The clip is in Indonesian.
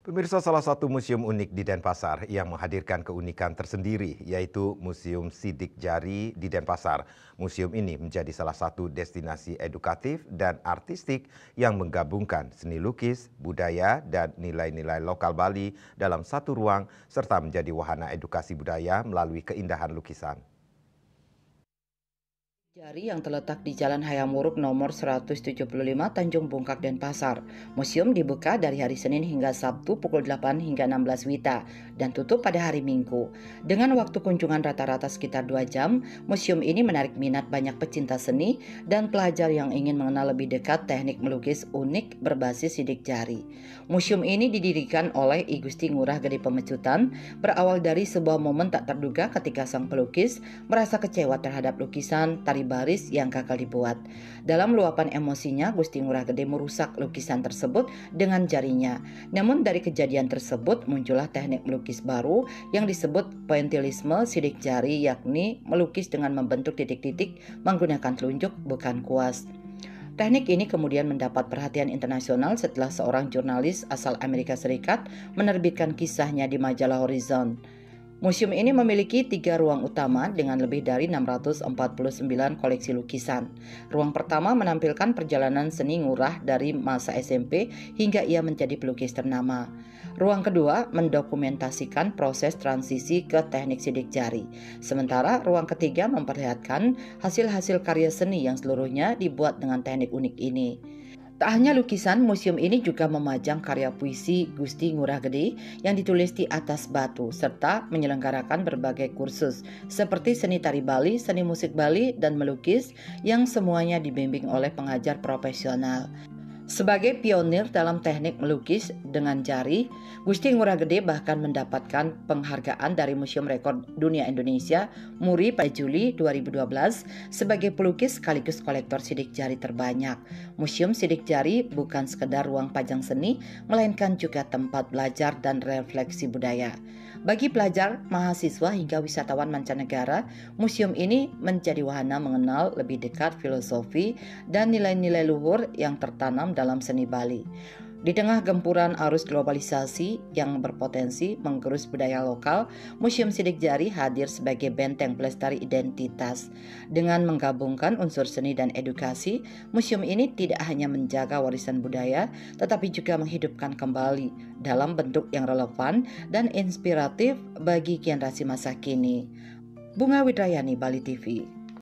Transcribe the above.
Pemirsa, salah satu museum unik di Denpasar yang menghadirkan keunikan tersendiri yaitu Museum Sidik Jari di Denpasar. Museum ini menjadi salah satu destinasi edukatif dan artistik yang menggabungkan seni lukis, budaya, dan nilai-nilai lokal Bali dalam satu ruang serta menjadi wahana edukasi budaya melalui keindahan lukisan. Jari yang terletak di Jalan Hayam Wuruk nomor 175 Tanjung Bungkak Denpasar. Museum dibuka dari hari Senin hingga Sabtu pukul 8 hingga 16 WITA dan tutup pada hari Minggu. Dengan waktu kunjungan rata-rata sekitar 2 jam, museum ini menarik minat banyak pecinta seni dan pelajar yang ingin mengenal lebih dekat teknik melukis unik berbasis sidik jari. Museum ini didirikan oleh I Gusti Ngurah Gede Pemecutan, berawal dari sebuah momen tak terduga ketika sang pelukis merasa kecewa terhadap lukisan tari baris yang gagal dibuat. Dalam luapan emosinya, Gusti Ngurah Gede merusak lukisan tersebut dengan jarinya. Namun dari kejadian tersebut muncullah teknik melukis baru yang disebut pointillisme sidik jari, yakni melukis dengan membentuk titik-titik menggunakan telunjuk bukan kuas. Teknik ini kemudian mendapat perhatian internasional setelah seorang jurnalis asal Amerika Serikat menerbitkan kisahnya di majalah Horizon. Museum ini memiliki 3 ruang utama dengan lebih dari 649 koleksi lukisan. Ruang pertama menampilkan perjalanan seni Ngurah dari masa SMP hingga ia menjadi pelukis ternama. Ruang kedua mendokumentasikan proses transisi ke teknik sidik jari. Sementara ruang ketiga memperlihatkan hasil-hasil karya seni yang seluruhnya dibuat dengan teknik unik ini. Tak hanya lukisan, museum ini juga memajang karya puisi Gusti Ngurah Gede yang ditulis di atas batu, serta menyelenggarakan berbagai kursus seperti seni tari Bali, seni musik Bali, dan melukis yang semuanya dibimbing oleh pengajar profesional. Sebagai pionir dalam teknik melukis dengan jari, Gusti Ngurah Gede bahkan mendapatkan penghargaan dari Museum Rekor Dunia Indonesia MURI pada Juli 2012 sebagai pelukis sekaligus kolektor sidik jari terbanyak. Museum Sidik Jari bukan sekedar ruang pajang seni, melainkan juga tempat belajar dan refleksi budaya. Bagi pelajar, mahasiswa hingga wisatawan mancanegara, museum ini menjadi wahana mengenal lebih dekat filosofi dan nilai-nilai luhur yang tertanam dalam seni Bali. Di tengah gempuran arus globalisasi yang berpotensi menggerus budaya lokal, Museum Sidik Jari hadir sebagai benteng pelestari identitas. Dengan menggabungkan unsur seni dan edukasi, museum ini tidak hanya menjaga warisan budaya, tetapi juga menghidupkan kembali dalam bentuk yang relevan dan inspiratif bagi generasi masa kini. Bunga Widrayani, Bali TV.